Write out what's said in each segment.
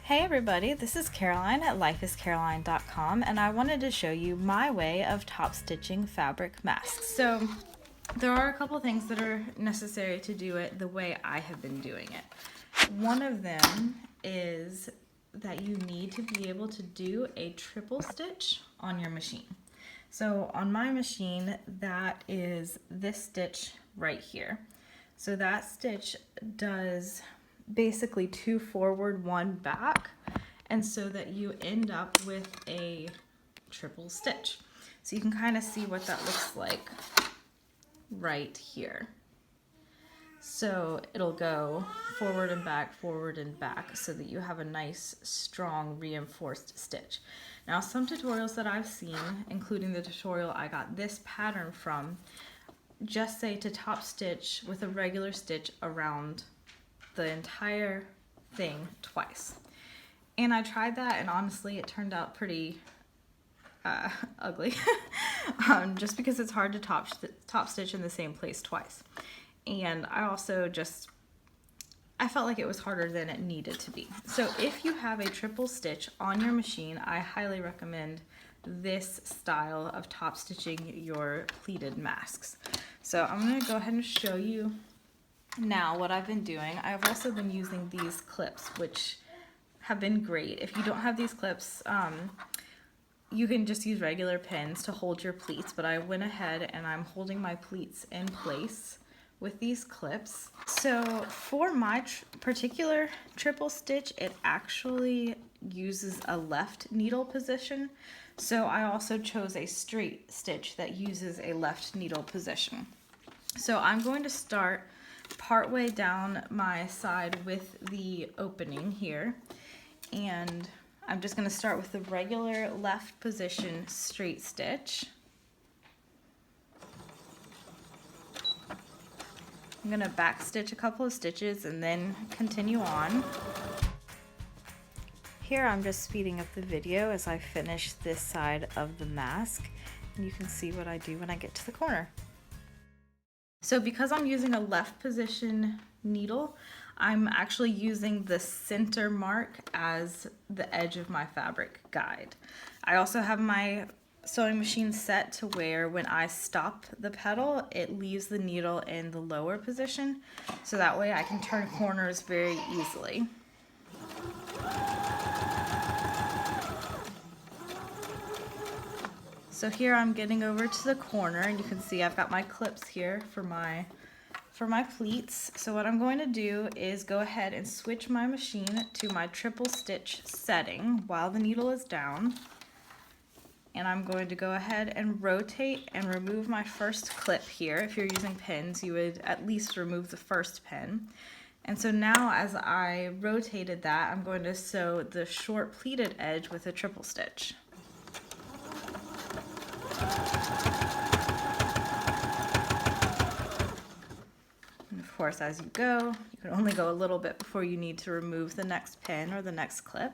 Hey everybody, this is Caroline at lifeiscaroline.com, and I wanted to show you my way of top stitching fabric masks. So there are a couple things that are necessary to do it the way I have been doing it. One of them is that you need to be able to do a triple stitch on your machine. So on my machine, that is this stitch right here. So that stitch does basically 2 forward, 1 back, and so that you end up with a triple stitch. So you can kind of see what that looks like right here. So it'll go forward and back so that you have a nice strong reinforced stitch. Now some tutorials that I've seen, including the tutorial I got this pattern from, just say to top stitch with a regular stitch around the entire thing twice. And I tried that, and honestly it turned out pretty ugly just because it's hard to top stitch in the same place twice. And I also I felt like it was harder than it needed to be. So if you have a triple stitch on your machine, I highly recommend this style of top stitching your pleated masks. So I'm going to go ahead and show you now what I've been doing. I've also been using these clips, which have been great. If you don't have these clips, you can just use regular pins to hold your pleats, but I went ahead and I'm holding my pleats in place with these clips. So for my particular triple stitch, it actually uses a left needle position. So I also chose a straight stitch that uses a left needle position. So I'm going to start partway down my side with the opening here, and I'm just going to start with the regular left position straight stitch. I'm going to back stitch a couple of stitches and then continue on. Here I'm just speeding up the video as I finish this side of the mask, and you can see what I do when I get to the corner. So because I'm using a left position needle, I'm actually using the center mark as the edge of my fabric guide. I also have my sewing machine set to where when I stop the pedal, it leaves the needle in the lower position, so that way I can turn corners very easily. So here I'm getting over to the corner, and you can see I've got my clips here for my pleats. So what I'm going to do is go ahead and switch my machine to my triple stitch setting while the needle is down. And I'm going to go ahead and rotate and remove my first clip here. If you're using pins, you would at least remove the first pin. And so now as I rotated that, I'm going to sew the short pleated edge with a triple stitch. And of course, as you go, you can only go a little bit before you need to remove the next pin or the next clip.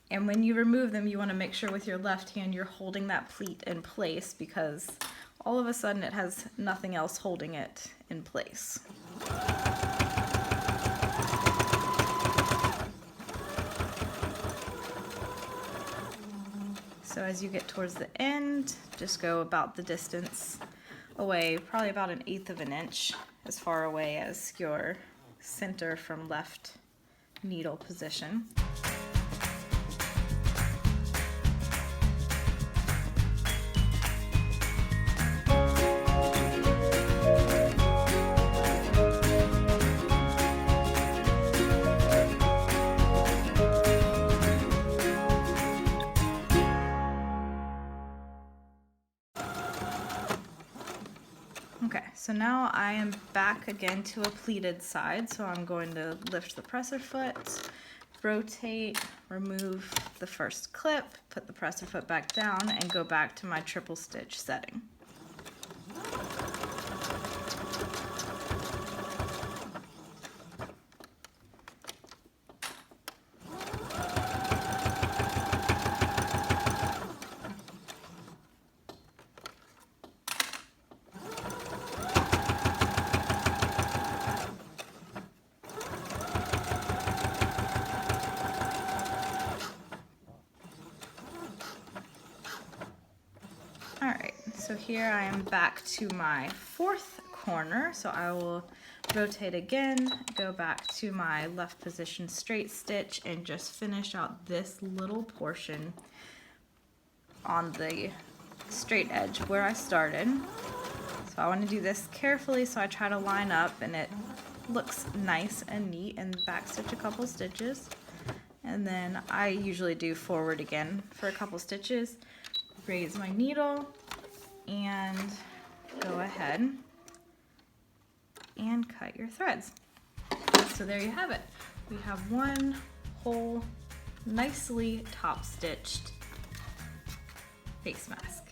And when you remove them, you want to make sure with your left hand you're holding that pleat in place, because all of a sudden it has nothing else holding it in place. So as you get towards the end, just go about the distance away, probably about 1/8 of an inch, as far away as your center from left needle position. Okay, so now I am back again to a pleated side, so I'm going to lift the presser foot, rotate, remove the first clip, put the presser foot back down, and go back to my triple stitch setting. here I am back to my fourth corner, so I will rotate again, go back to my left position straight stitch, and just finish out this little portion on the straight edge where I started. So I want to do this carefully, so I try to line up and it looks nice and neat, and back stitch a couple stitches. And then I usually do forward again for a couple stitches, raise my needle, and go ahead and cut your threads. So there you have it. We have one whole nicely top stitched face mask.